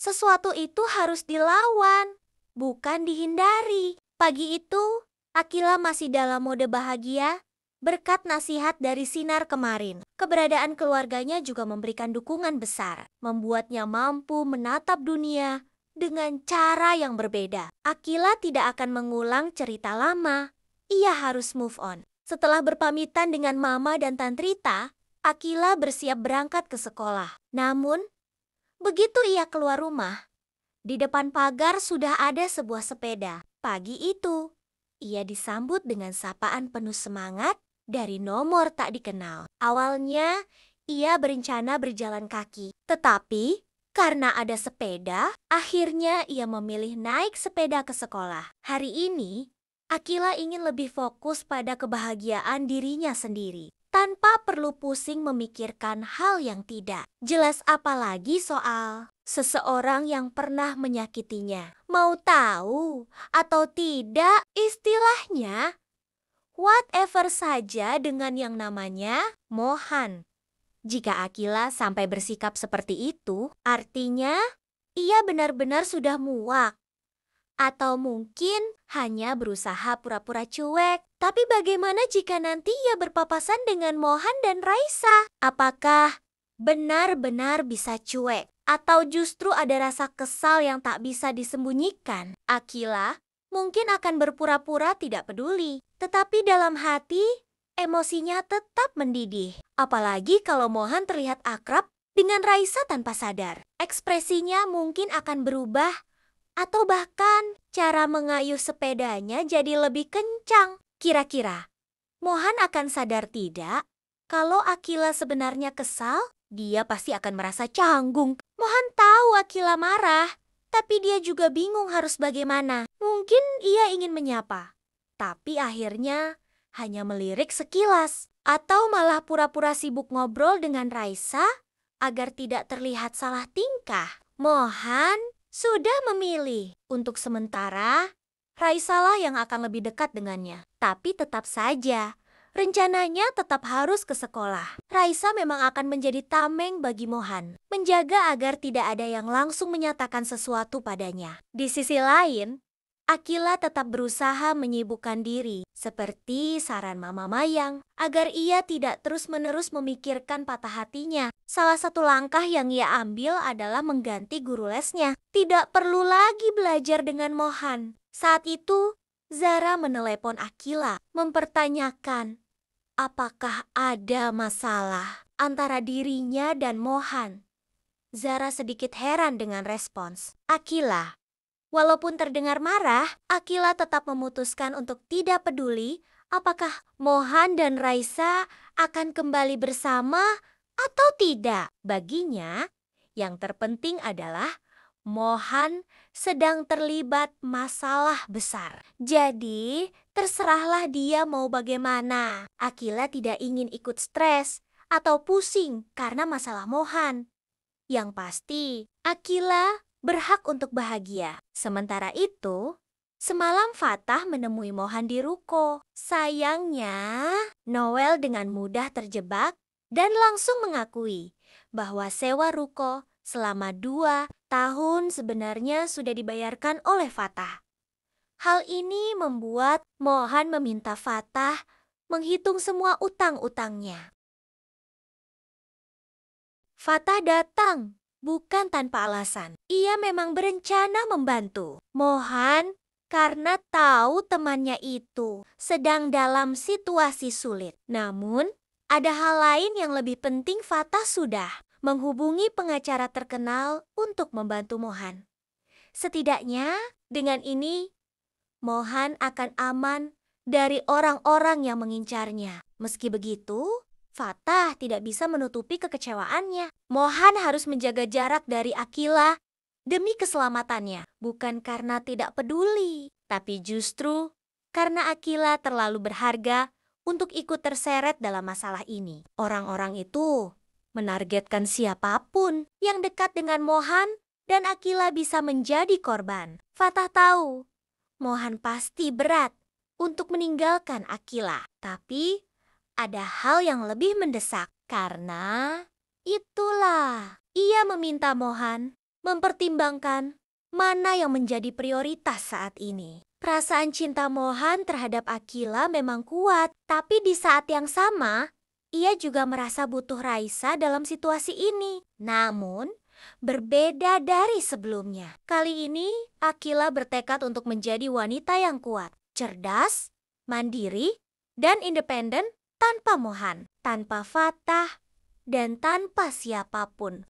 Sesuatu itu harus dilawan, bukan dihindari. Pagi itu, Akila masih dalam mode bahagia berkat nasihat dari sinar kemarin. Keberadaan keluarganya juga memberikan dukungan besar, membuatnya mampu menatap dunia dengan cara yang berbeda. Akila tidak akan mengulang cerita lama. Ia harus move on. Setelah berpamitan dengan Mama dan Tantrita, Akila bersiap berangkat ke sekolah. Namun, begitu ia keluar rumah, di depan pagar sudah ada sebuah sepeda. Pagi itu, ia disambut dengan sapaan penuh semangat dari nomor tak dikenal. Awalnya, ia berencana berjalan kaki. Tetapi, karena ada sepeda, akhirnya ia memilih naik sepeda ke sekolah. Hari ini, Akila ingin lebih fokus pada kebahagiaan dirinya sendiri, tanpa perlu pusing memikirkan hal yang tidak jelas, apalagi soal seseorang yang pernah menyakitinya. Mau tahu atau tidak, istilahnya whatever saja dengan yang namanya Mohan. Jika Akila sampai bersikap seperti itu, artinya ia benar-benar sudah muak. Atau mungkin hanya berusaha pura-pura cuek. Tapi bagaimana jika nanti ia berpapasan dengan Mohan dan Raisa? Apakah benar-benar bisa cuek? Atau justru ada rasa kesal yang tak bisa disembunyikan? Akila mungkin akan berpura-pura tidak peduli. Tetapi dalam hati, emosinya tetap mendidih. Apalagi kalau Mohan terlihat akrab dengan Raisa tanpa sadar. Ekspresinya mungkin akan berubah, atau bahkan cara mengayuh sepedanya jadi lebih kencang. Kira-kira Mohan akan sadar tidak kalau Akila sebenarnya kesal? Dia pasti akan merasa canggung. Mohan tahu Akila marah, tapi dia juga bingung harus bagaimana. Mungkin ia ingin menyapa, tapi akhirnya hanya melirik sekilas. Atau malah pura-pura sibuk ngobrol dengan Raisa agar tidak terlihat salah tingkah. Mohan sudah memilih untuk sementara Raisalah yang akan lebih dekat dengannya. Tapi tetap saja, rencananya tetap harus ke sekolah. Raisa memang akan menjadi tameng bagi Mohan, menjaga agar tidak ada yang langsung menyatakan sesuatu padanya. Di sisi lain, Akila tetap berusaha menyibukkan diri, seperti saran Mama Mayang, agar ia tidak terus-menerus memikirkan patah hatinya. Salah satu langkah yang ia ambil adalah mengganti guru lesnya. Tidak perlu lagi belajar dengan Mohan. Saat itu, Zara menelepon Akila, mempertanyakan apakah ada masalah antara dirinya dan Mohan. Zara sedikit heran dengan respons Akila. Walaupun terdengar marah, Akila tetap memutuskan untuk tidak peduli apakah Mohan dan Raisa akan kembali bersama atau tidak. Baginya, yang terpenting adalah Mohan sedang terlibat masalah besar. Jadi, terserahlah dia mau bagaimana. Akila tidak ingin ikut stres atau pusing karena masalah Mohan. Yang pasti, Akila berhak untuk bahagia. Sementara itu, semalam Fatah menemui Mohan di ruko. Sayangnya, Noel dengan mudah terjebak dan langsung mengakui bahwa sewa ruko selama 2 tahun sebenarnya sudah dibayarkan oleh Fatah. Hal ini membuat Mohan meminta Fatah menghitung semua utang-utangnya. Fatah datang bukan tanpa alasan. Ia memang berencana membantu Mohan karena tahu temannya itu sedang dalam situasi sulit. Namun, ada hal lain yang lebih penting. Fatah sudah menghubungi pengacara terkenal untuk membantu Mohan. Setidaknya, dengan ini, Mohan akan aman dari orang-orang yang mengincarnya. Meski begitu, Fatah tidak bisa menutupi kekecewaannya. Mohan harus menjaga jarak dari Akila demi keselamatannya. Bukan karena tidak peduli, tapi justru karena Akila terlalu berharga untuk ikut terseret dalam masalah ini. Orang-orang itu menargetkan siapapun yang dekat dengan Mohan dan Akila bisa menjadi korban. Fatah tahu Mohan pasti berat untuk meninggalkan Akila. Tapi ada hal yang lebih mendesak. Karena itulah ia meminta Mohan mempertimbangkan mana yang menjadi prioritas saat ini. Perasaan cinta Mohan terhadap Akila memang kuat, tapi di saat yang sama, ia juga merasa butuh Raisa dalam situasi ini. Namun, berbeda dari sebelumnya. Kali ini, Akila bertekad untuk menjadi wanita yang kuat, cerdas, mandiri, dan independen tanpa Mohan, tanpa Fatah, dan tanpa siapapun.